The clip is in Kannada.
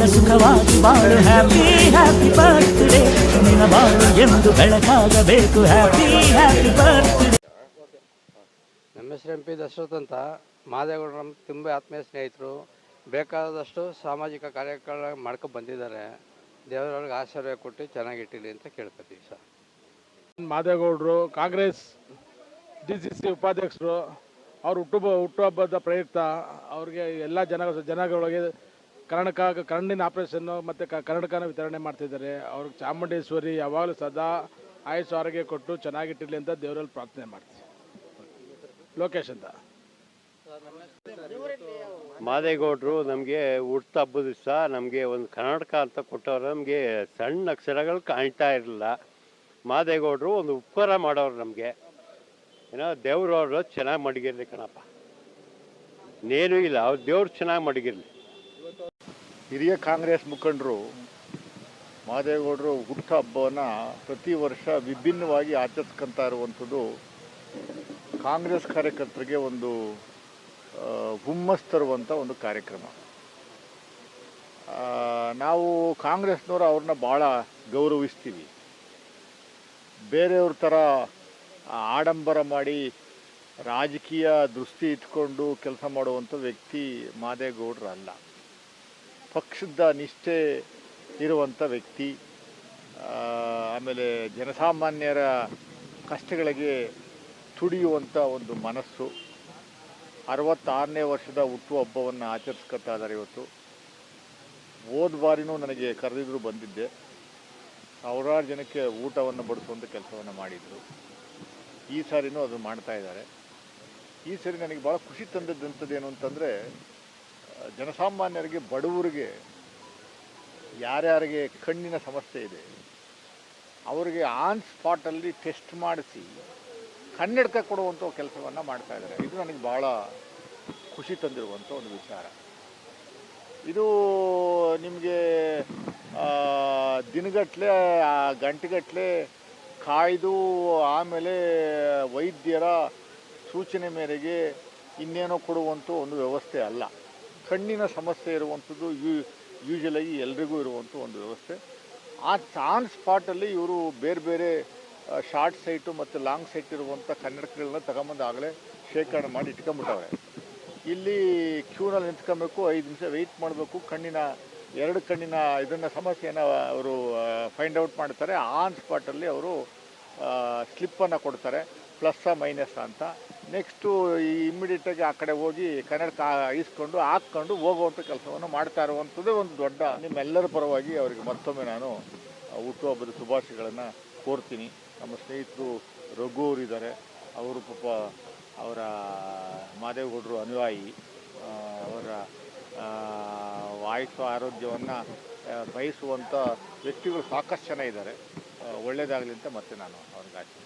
ಕಾಲ ಸುಖವಾಗಿ ಬಾಳು ಹ್ಯಾಪಿ ಹ್ಯಾಪಿ ಬರ್ತ್ಡೇ ನಿನ್ನ ಬಾಳು ಎಂದು ಬೆಳಕಾಗಬೇಕು ಹ್ಯಾಪಿ ಹ್ಯಾಪಿ ಬರ್ತ್ಡೇ. ನಮ್ಮ ಹೆಸರು MP ದಶರಥ್ ಅಂತ. ಮಾದೇಗೌಡರು ನಮ್ಮ ತುಂಬ ಆತ್ಮೀಯ ಸ್ನೇಹಿತರು. ಬೇಕಾದಷ್ಟು ಸಾಮಾಜಿಕ ಕಾರ್ಯಕ್ರಮ ಮಾಡ್ಕೊಂಡು ಬಂದಿದ್ದಾರೆ. ದೇವರವ್ರಿಗೆ ಆಶೀರ್ವಾದ ಕೊಟ್ಟು ಚೆನ್ನಾಗಿಟ್ಟಿರಲಿ ಅಂತ ಕೇಳ್ಕೊತೀವಿ ಸರ್. ಮಾದೇಗೌಡರು ಕಾಂಗ್ರೆಸ್ DCC ಉಪಾಧ್ಯಕ್ಷರು, ಅವ್ರ ಹುಟ್ಟುಹಬ್ಬದ ಪ್ರಯುಕ್ತ ಅವ್ರಿಗೆ ಎಲ್ಲ ಜನಗಳಿಗೆ ಕಣ್ಣಿನ ಆಪರೇಷನ್ನು ಮತ್ತು ಕನ್ನಡಕನ ವಿತರಣೆ ಮಾಡ್ತಿದ್ದಾರೆ. ಅವ್ರಿಗೆ ಚಾಮುಂಡೇಶ್ವರಿ ಯಾವಾಗಲೂ ಸದಾ ಆಯುಷ್ ಆರೋಗ್ಯ ಕೊಟ್ಟು ಚೆನ್ನಾಗಿಟ್ಟಿರಲಿ ಅಂತ ದೇವರಲ್ಲಿ ಪ್ರಾರ್ಥನೆ ಮಾಡ್ತೀವಿ. ಲೋಕೇಶ್ ಅಂತ. ಮಾದೇಗೌಡರು ನಮಗೆ ಹುಟ್ಟುಹಬ್ಬದ ದಿವಸ ನಮಗೆ ಒಂದು ಕನ್ನಡಕ ಅಂತ ಕೊಟ್ಟವ್ರು. ನಮಗೆ ಸಣ್ಣ ಅಕ್ಷರಗಳು ಕಾಣ್ತಾ ಇರಲಿಲ್ಲ. ಮಾದೇಗೌಡರು ಒಂದು ಉಪಕಾರ ಮಾಡೋರು ನಮಗೆ. ಏನೋ ದೇವ್ರವ್ರು ಚೆನ್ನಾಗಿ ಮಡಗಿರಲಿ ಕಣಪ್ಪ, ಇನ್ನೇನೂ ಇಲ್ಲ, ಅವ್ರು ದೇವ್ರು ಚೆನ್ನಾಗಿ ಮಡಗಿರಲಿ. ಹಿರಿಯ ಕಾಂಗ್ರೆಸ್ ಮುಖಂಡರು ಮಾದೇಗೌಡರು ಹುಟ್ಟುಹಬ್ಬವನ್ನು ಪ್ರತಿ ವರ್ಷ ವಿಭಿನ್ನವಾಗಿ ಆಚರಿಸ್ಕೊತಾ ಇರುವಂಥದ್ದು ಕಾಂಗ್ರೆಸ್ ಕಾರ್ಯಕರ್ತರಿಗೆ ಒಂದು ಹುಮ್ಮಸ್ ತರುವಂಥ ಒಂದು ಕಾರ್ಯಕ್ರಮ. ನಾವು ಕಾಂಗ್ರೆಸ್ನವರು ಅವ್ರನ್ನ ಭಾಳ ಗೌರವಿಸ್ತೀವಿ. ಬೇರೆಯವ್ರ ಥರ ಆಡಂಬರ ಮಾಡಿ ರಾಜಕೀಯ ದೃಷ್ಟಿ ಇಟ್ಕೊಂಡು ಕೆಲಸ ಮಾಡುವಂಥ ವ್ಯಕ್ತಿ ಮಾದೇಗೌಡರಲ್ಲ. ಪಕ್ಷದ ನಿಷ್ಠೆ ಇರುವಂಥ ವ್ಯಕ್ತಿ. ಆಮೇಲೆ ಜನಸಾಮಾನ್ಯರ ಕಷ್ಟಗಳಿಗೆ ತುಡಿಯುವಂಥ ಒಂದು ಮನಸ್ಸು. 66ನೇ ವರ್ಷದ ಹುಟ್ಟುಹಬ್ಬವನ್ನು ಆಚರಿಸ್ಕೊತಾ ಇದ್ದಾರೆ ಇವತ್ತು. ಹೋದ ಬಾರಿನೂ ನನಗೆ ಕರೆದಿದ್ರು, ಬಂದಿದ್ದೆ. ಸಾವಿರಾರು ಜನಕ್ಕೆ ಊಟವನ್ನು ಬಡಿಸುವಂಥ ಕೆಲಸವನ್ನು ಮಾಡಿದರು. ಈ ಸಾರಿನೂ ಅದು ಮಾಡ್ತಾ ಇದ್ದಾರೆ. ಈ ಸಾರಿ ನನಗೆ ಭಾಳ ಖುಷಿ ತಂದದ್ದಂಥದ್ದು ಏನು ಅಂತಂದರೆ, ಜನಸಾಮಾನ್ಯರಿಗೆ, ಬಡವರಿಗೆ, ಯಾರ್ಯಾರಿಗೆ ಕಣ್ಣಿನ ಸಮಸ್ಯೆ ಇದೆ ಅವರಿಗೆ ಆನ್ ಸ್ಪಾಟಲ್ಲಿ ಟೆಸ್ಟ್ ಮಾಡಿಸಿ ಕನ್ನಡಕ ಕೊಡುವಂಥ ಕೆಲಸವನ್ನು ಮಾಡ್ತಾ ಇದ್ದಾರೆ. ಇದು ನನಗೆ ಭಾಳ ಖುಷಿ ತಂದಿರುವಂಥ ಒಂದು ವಿಚಾರ. ಇದು ನಿಮಗೆ ದಿನಗಟ್ಟಲೆ ಗಂಟೆಗಟ್ಟಲೆ ಕಾಯ್ದು ಆಮೇಲೆ ವೈದ್ಯರ ಸೂಚನೆ ಮೇರೆಗೆ ಇನ್ನೇನೋ ಕೊಡುವಂಥ ಒಂದು ವ್ಯವಸ್ಥೆ ಅಲ್ಲ. ಕಣ್ಣಿನ ಸಮಸ್ಯೆ ಇರುವಂಥದ್ದು ಯೂಶಲಾಗಿ ಎಲ್ರಿಗೂ ಇರುವಂಥ ಒಂದು ವ್ಯವಸ್ಥೆ. ಆನ್ ಸ್ಪಾಟಲ್ಲಿ ಇವರು ಬೇರೆ ಬೇರೆ ಶಾರ್ಟ್ ಸೈಟು ಮತ್ತು ಲಾಂಗ್ ಸೈಟ್ ಇರುವಂಥ ಕನ್ನಡಕಗಳನ್ನ ತಗೊಂಬಂದು ಆಗಲೇ ಶೇಖರಣೆ ಮಾಡಿ ಇಟ್ಕೊಂಬಿಟ್ಟವ್ರೆ. ಇಲ್ಲಿ ಕ್ಯೂನಲ್ಲಿ ನಿಂತ್ಕೊಬೇಕು, 5 ನಿಮಿಷ ವೆಯ್ಟ್ ಮಾಡಬೇಕು. ಎರಡು ಕಣ್ಣಿನ ಇದನ್ನು ಸಮಸ್ಯೆಯನ್ನು ಅವರು ಫೈಂಡ್ ಔಟ್ ಮಾಡ್ತಾರೆ. ಆನ್ ಸ್ಪಾಟಲ್ಲಿ ಅವರು ಸ್ಲಿಪ್ಪನ್ನು ಕೊಡ್ತಾರೆ, ಪ್ಲಸ್ಸಾ ಮೈನಸ್ಸಾ ಅಂತ. ನೆಕ್ಸ್ಟು ಇಮ್ಮಿಡಿಯೇಟಾಗಿ ಆ ಕಡೆ ಹೋಗಿ ಕನ್ನಡಕ ಇಸ್ಕೊಂಡು ಹಾಕ್ಕೊಂಡು ಹೋಗುವಂಥ ಕೆಲಸವನ್ನು ಮಾಡ್ತಾ ಇರುವಂಥದ್ದೇ ಒಂದು ದೊಡ್ಡ. ನಿಮ್ಮೆಲ್ಲರ ಪರವಾಗಿ ಅವರಿಗೆ ಮತ್ತೊಮ್ಮೆ ನಾನು ಹುಟ್ಟುಹಬ್ಬದ ಶುಭಾಶಯಗಳನ್ನು ಕೋರ್ತೀನಿ. ನಮ್ಮ ಸ್ನೇಹಿತರು ರಘು ಅವರಿದ್ದಾರೆ, ಅವರು ಪಾಪ ಅವರ ಮಾದೇಗೌಡರು ಅನುಯಾಯಿ. ಅವರ ಆಯುಷ್ಯ ಆರೋಗ್ಯವನ್ನು ಬಯಸುವಂಥ ವ್ಯಕ್ತಿಗಳು ಸಾಕಷ್ಟು ಜನ ಇದ್ದಾರೆ. ಒಳ್ಳೆಯದಾಗಲಿ ಅಂತ ಮತ್ತೆ ನಾನು ಅವ್ರಿಗೆ ಆಶೆ.